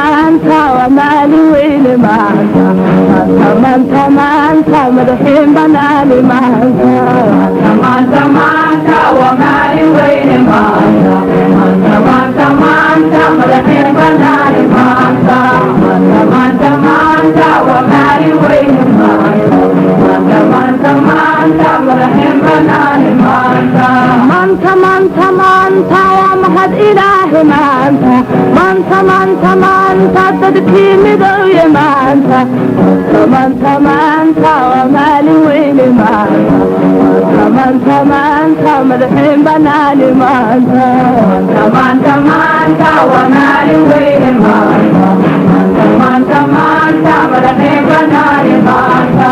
maanta waa maalin weyne maanta maanta maanta madaxiin banaani maanta maanta maanta waa maalin weyne maanta maanta maanta madaxiin banaani maanta maanta maanta waa maalin weyne maanta maanta maanta madaxiin banaani maanta maanta maanta maanta waa mahad ilaahi maanta maanta maanta maanta dadkii midowye maanta maanta maanta waa maalin weyne maanta maanta maanta madaxiin banaani maanta maanta maanta waa maalin weyne maanta maanta maanta madaxiin banaani maanta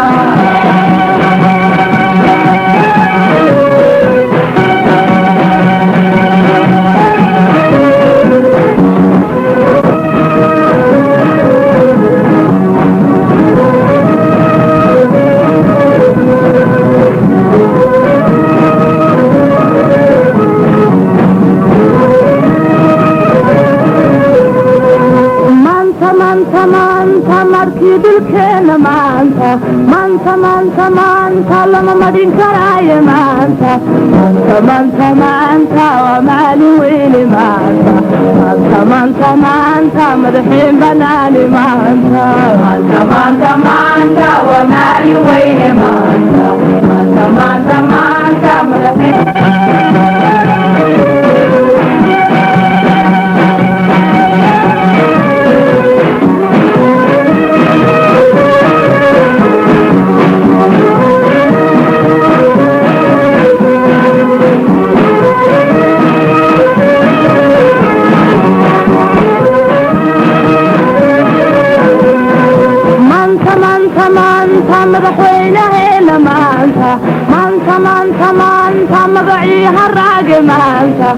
markii dhulkeena maanta maanta maanta maanta lama madhin karaayo maanta maanta maanta maanta waa maalin weyne maanta maanta maanta maanta madaxiin banaani maanta maanta maanta maanta waa maalin weyne maanta maanta maanta maanta madaxiin madaxweynaheena maanta maanta maanta maanta magacii haraage maanta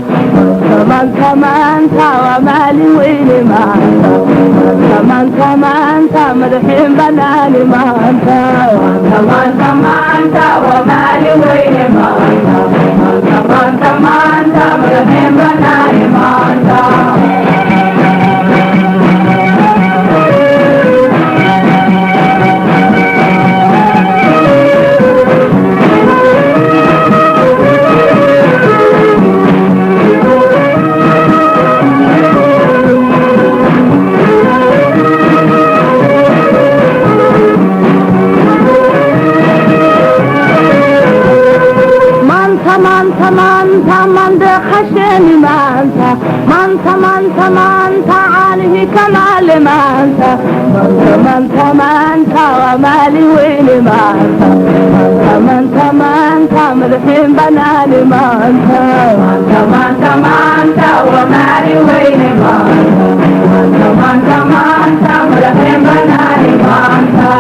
maanta maanta waa maalin weyne maanta maanta maanta madaxiin banaani maanta maanta maanta waa maalin weyne maanta maanta maanta madaxiin banaani maanta maanta maanta mande khasheni maanta maanta maanta maanta caanihi kamaale maanta maanta maanta waa maalin weyne maanta maanta maanta madaxiin banaani maanta maanta maanta maanta waa maalin weyne maanta maanta maanta madaxiin banaani maanta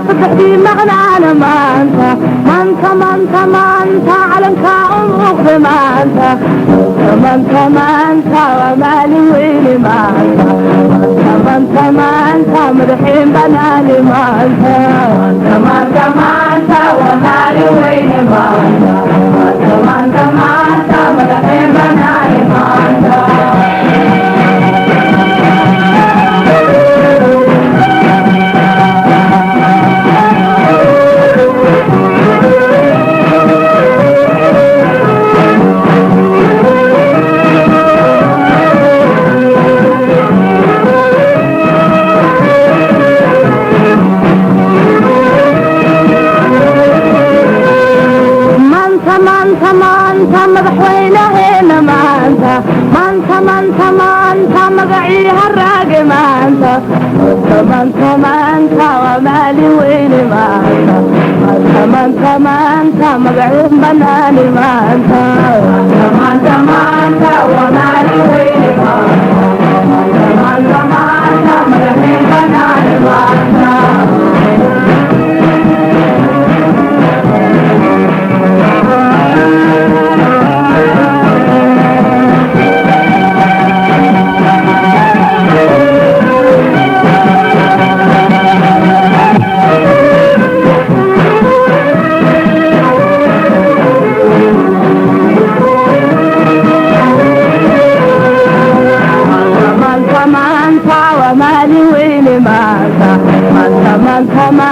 صدقتي مغنانا مانتا مانتا مانتا مانتا علمكا أموخ مانتا مانتا مانتا ومالي ويلي مانتا مانتا مانتا مدحين بنالي مانتا مانتا مانتا ومالي ويلي مانتا مانتا مانتا مدحين بنالي مانتا madaxweynaheena maanta maanta maanta maanta magacii haraage maanta maanta maanta waa maalin weyne maanta maanta maanta magaciin banaani maanta maanta maanta waa maalin weyne maanta maanta maanta magaciin banaani maanta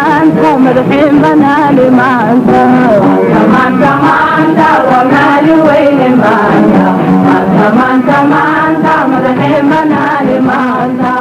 maanta madaxiin banaani maanta maanta maanta waa maalin weyne maanta maanta maanta maanta madaxiin banaani maanta